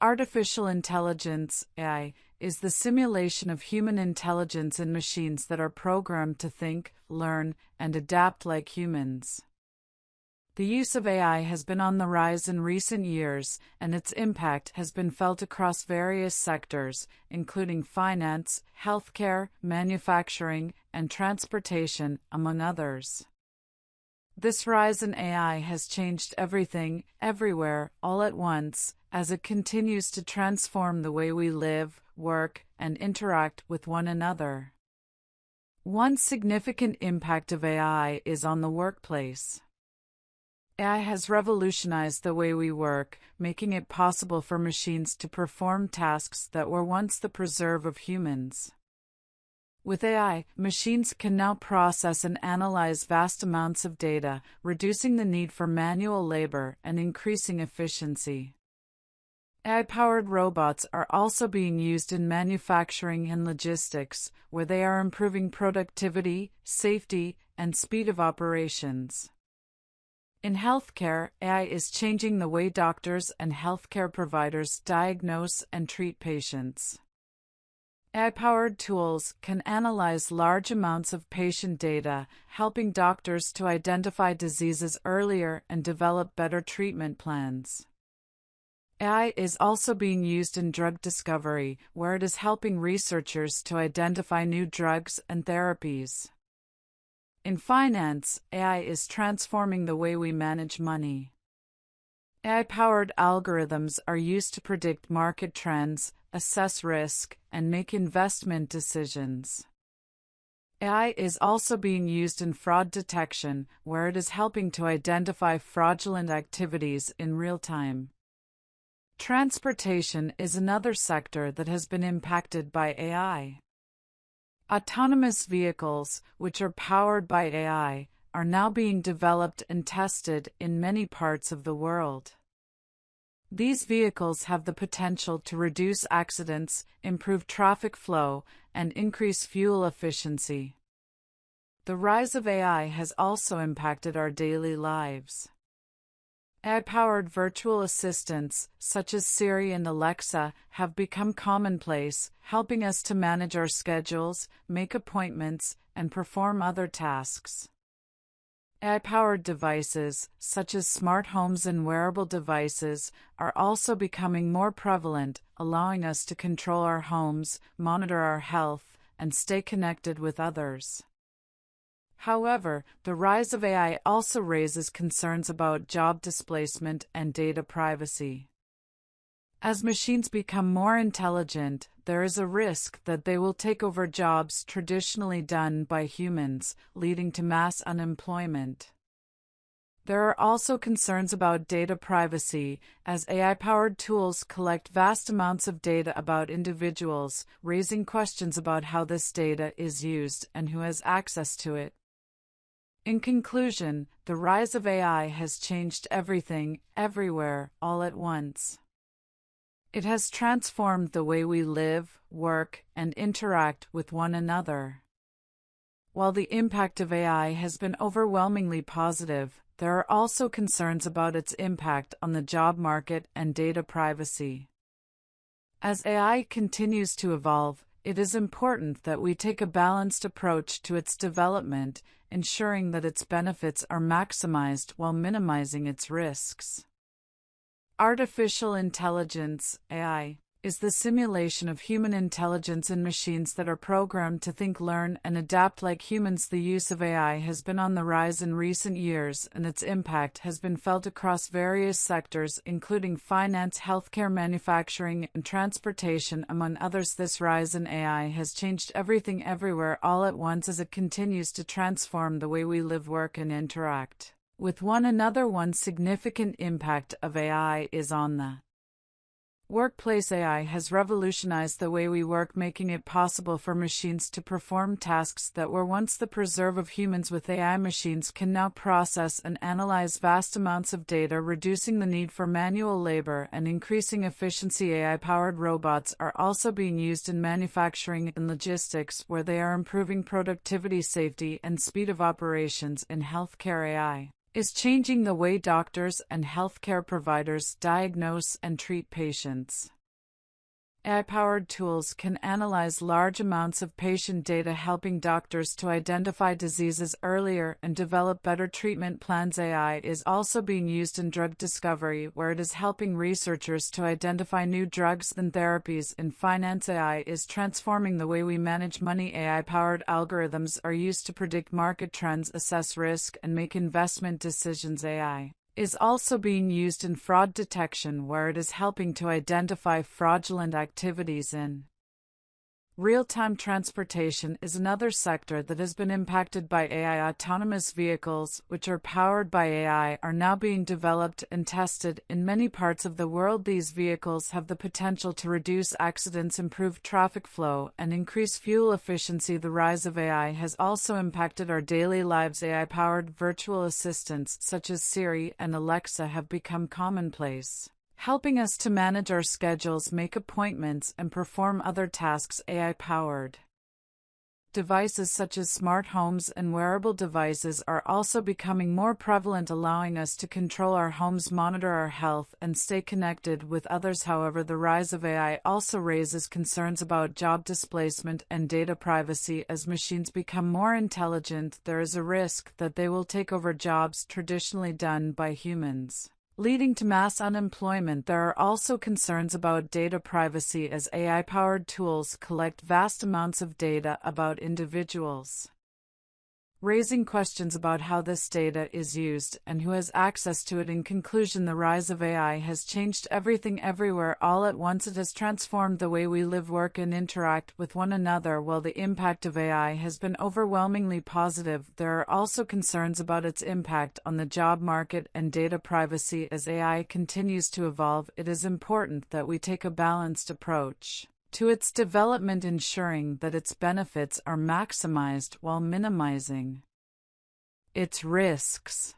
Artificial intelligence, AI, is the simulation of human intelligence in machines that are programmed to think, learn, and adapt like humans. The use of AI has been on the rise in recent years, and its impact has been felt across various sectors, including finance, healthcare, manufacturing, and transportation, among others. This rise in AI has changed everything, everywhere, all at once, as it continues to transform the way we live, work, and interact with one another. One significant impact of AI is on the workplace. AI has revolutionized the way we work, making it possible for machines to perform tasks that were once the preserve of humans. With AI, machines can now process and analyze vast amounts of data, reducing the need for manual labor and increasing efficiency. AI-powered robots are also being used in manufacturing and logistics, where they are improving productivity, safety, and speed of operations. In healthcare, AI is changing the way doctors and healthcare providers diagnose and treat patients. AI-powered tools can analyze large amounts of patient data, helping doctors to identify diseases earlier and develop better treatment plans. AI is also being used in drug discovery, where it is helping researchers to identify new drugs and therapies. In finance, AI is transforming the way we manage money. AI-powered algorithms are used to predict market trends, assess risk, and make investment decisions. AI is also being used in fraud detection, where it is helping to identify fraudulent activities in real time. Transportation is another sector that has been impacted by AI. Autonomous vehicles, which are powered by AI, are now being developed and tested in many parts of the world. These vehicles have the potential to reduce accidents, improve traffic flow, and increase fuel efficiency. The rise of AI has also impacted our daily lives. AI-powered virtual assistants, such as Siri and Alexa, have become commonplace, helping us to manage our schedules, make appointments, and perform other tasks. AI-powered devices, such as smart homes and wearable devices, are also becoming more prevalent, allowing us to control our homes, monitor our health, and stay connected with others. However, the rise of AI also raises concerns about job displacement and data privacy. As machines become more intelligent, there is a risk that they will take over jobs traditionally done by humans, leading to mass unemployment. There are also concerns about data privacy, as AI-powered tools collect vast amounts of data about individuals, raising questions about how this data is used and who has access to it. In conclusion, the rise of AI has changed everything, everywhere, all at once. It has transformed the way we live, work, and interact with one another. While the impact of AI has been overwhelmingly positive, there are also concerns about its impact on the job market and data privacy. As AI continues to evolve, it is important that we take a balanced approach to its development, ensuring that its benefits are maximized while minimizing its risks. Artificial intelligence, AI, is the simulation of human intelligence in machines that are programmed to think, learn, and adapt like humans. The use of AI has been on the rise in recent years, and its impact has been felt across various sectors, including finance, healthcare, manufacturing, and transportation, among others. This rise in AI has changed everything, everywhere, all at once, as it continues to transform the way we live, work, and interact with one another. One significant impact of AI is on the workplace. AI has revolutionized the way we work, making it possible for machines to perform tasks that were once the preserve of humans. With AI, machines can now process and analyze vast amounts of data, reducing the need for manual labor and increasing efficiency. AI-powered robots are also being used in manufacturing and logistics, where they are improving productivity, safety, and speed of operations. In healthcare, AI is changing the way doctors and healthcare providers diagnose and treat patients. AI-powered tools can analyze large amounts of patient data, helping doctors to identify diseases earlier and develop better treatment plans. AI is also being used in drug discovery, where it is helping researchers to identify new drugs and therapies. In finance, AI is transforming the way we manage money. AI-powered algorithms are used to predict market trends, assess risk, and make investment decisions. AI is also being used in fraud detection, where it is helping to identify fraudulent activities. In real-time transportation is another sector that has been impacted by AI. Autonomous vehicles, which are powered by AI, are now being developed and tested in many parts of the world. These vehicles have the potential to reduce accidents, improve traffic flow, and increase fuel efficiency. The rise of AI has also impacted our daily lives. AI-powered virtual assistants such as Siri and Alexa have become commonplace, helping us to manage our schedules, make appointments, and perform other tasks. AI-powered devices such as smart homes and wearable devices are also becoming more prevalent, allowing us to control our homes, monitor our health, and stay connected with others. However, the rise of AI also raises concerns about job displacement and data privacy. As machines become more intelligent, there is a risk that they will take over jobs traditionally done by humans, leading to mass unemployment. There are also concerns about data privacy, as AI-powered tools collect vast amounts of data about individuals, raising questions about how this data is used and who has access to it. In conclusion, the rise of AI has changed everything everywhere all at once. It has transformed the way we live, work, and interact with one another. While the impact of AI has been overwhelmingly positive, there are also concerns about its impact on the job market and data privacy. As AI continues to evolve, it is important that we take a balanced approach to its development, ensuring that its benefits are maximized while minimizing its risks.